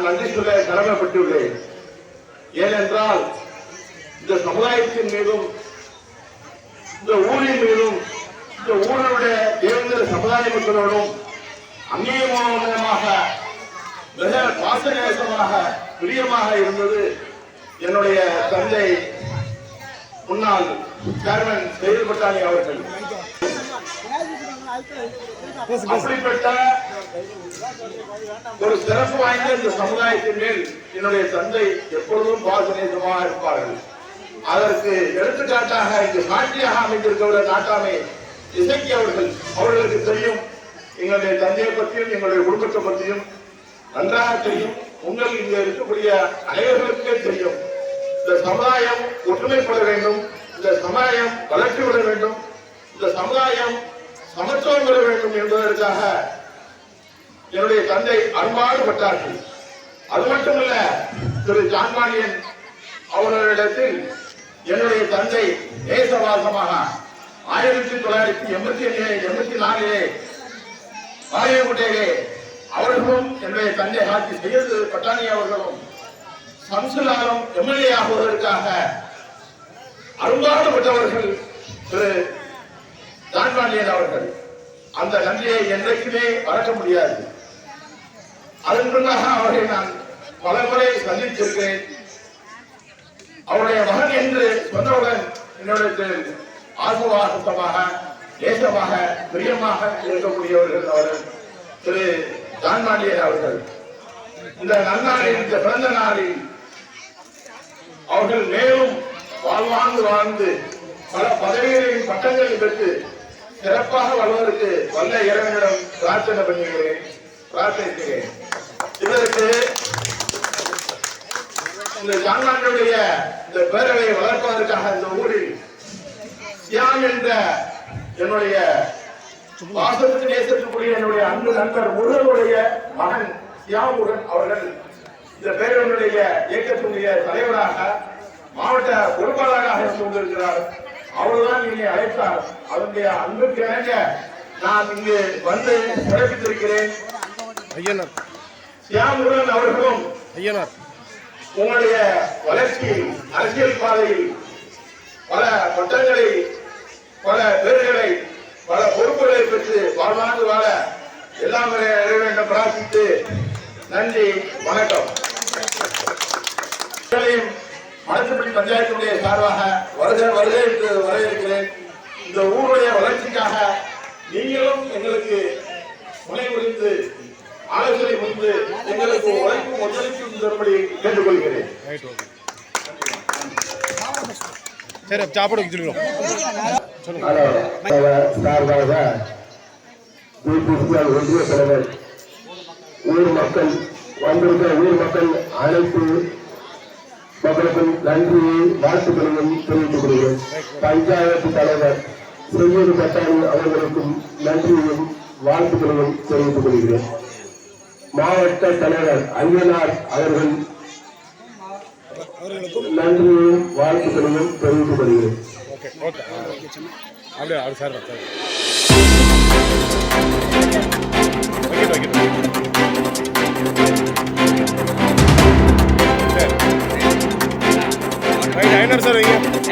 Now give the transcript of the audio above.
நான் நன்றி சொல்ல கடமைப்பட்டுள்ளேன். ஏனென்றால் இந்த சமுதாயத்தின் மீதும் இந்த ஊரின் மீதும் இந்த ஊருடைய தேவேந்திர சமுதாய மக்களோடும் அந்நியமாக மிக பாசநேசமாக பிரியமாக இருந்தது என்னுடைய தந்தை முன்னாள் சேர்மன் செயில் பட்டாணி அவர்கள். அப்படிப்பட்ட ஒரு சிறப்பு வாய்ந்த இந்த சமுதாயத்தின் மேல் என்னுடைய தந்தை எப்பொழுதும் பாசநேசமாக இருப்பார்கள். அதற்கு எடுத்துக்காட்டாக இங்கு சாட்சியாக அமைந்திருக்கிற நாட்டாமை இசைக்கு அவர்களுக்கு தெரியும். எங்களுடைய தந்தையை பற்றியும் எங்களுடைய குடும்பத்தை பற்றியும் நன்றாக தெரியும். உங்கள் இங்க இருக்கக்கூடிய அனைவர்களுக்கே தெரியும். இந்த சமுதாயம் ஒற்றுமைப்பட வேண்டும், இந்த சமுதாயம் வளர்ச்சி விட வேண்டும், இந்த சமுதாயம் சமத்துவம் பெற வேண்டும் என்பதற்காக என்னுடைய தந்தை அன்பாடுபட்டார்கள். அது மட்டுமல்ல, திரு ஜான்பாண்டியன் அவர்களிடத்தில் என்னுடைய தந்தை நேசவாசமாக 1984 பாளையங்கோட்டையிலே அவர்களும் என்னுடைய தந்தை ஆட்சி செய்து பட்டாணி அவர்களும் சம்சுலாரம் எம்எல்ஏ ஆகுவதற்காக அரும்பாடுபட்டவர்கள் திரு ஜான்பாண்டியன் அவர்கள். அந்த நன்றியை என்றைக்குமே மறக்க முடியாது. அதன் பின்னாக அவரை நான் பல முறை சந்தித்திருக்கிறேன். அவருடைய மகன் என்று சொன்னவுடன் என்னுடைய ஆசுவாசமாக தேசமாக பிரியமாக இருக்கக்கூடியவர்கள் அவர்கள் திரு ஜான்பாண்டியன் அவர்கள். இந்த நன்னாளில், இந்த பிறந்த நாளில் அவர்கள் மேலும் வாழ்ந்து பல பதவிகளையும் பட்டங்களையும் பெற்று சிறப்பாக வளர்வதற்கு வல்ல இறைவனிடம் பிரார்த்திக்கிறேன். இதற்கு இந்த ஜான்பாண்டியுடைய இந்த பேரவையை வளர்ப்பதற்காக இந்த ஊரில் சியாம் என்ற என்னுடைய வாசத்துக்கு நேசத்துக்குரிய என்னுடைய அன்பு நண்பர் முருகனுடைய மகன் சியாமுருகன் அவர்கள் இந்த பேரவையுடைய இயக்கத்தினுடைய தலைவராக மாவட்ட பொறுப்பாளராக இருந்து கொண்டிருக்கிறார். அவர்தான் என்னை அழைத்தார். அவருடைய அன்புக்கு இணங்க நான் இங்கு வந்து சிறப்பித்திருக்கிறேன். சியாமுருகன் அவர்களும் உங்களுடைய வளர்ச்சியில், அரசியல் பாதையில் பல பட்டங்களை, பல பேர்களை, பல பொறுப்புகளை பெற்று வாழ்வாங்கு வாழ எல்லாம் இறைவனிடம் பிரார்த்தித்து நன்றி, வணக்கம். மனசுப்படி பஞ்சாயத்துடைய சார்பாக வருகை என்று வரவேற்கிறேன். இந்த ஊருடைய வளர்ச்சிக்காக நீங்களும் எங்களுக்கு துணை புரிந்து ஆலோசனை புரிந்து எங்களுக்கு உழைப்பும் ஒத்துழைப்பும் தரும்படி கேட்டுக்கொள்கிறேன். சார்பாக ஒன்றிய தலைவர், ஊர் மக்கள் வந்திருக்கிற ஊர் மக்கள் அனைத்து மக்களுக்கும் நன்றியை வாழ்த்துக்களையும் தெரிவித்துக் கொள்கிறேன். பஞ்சாயத்து தலைவர் செய்யூர் பட்டாணி அவர்களுக்கும் நன்றியையும் வாழ்த்துக்களையும் தெரிவித்துக் கொள்கிறேன். மாவட்ட தலைவர் ஐயனார் அவர்கள் நன்றியையும் வாழ்த்துக்களையும் தெரிவித்துக் கொள்கிறேன். சார்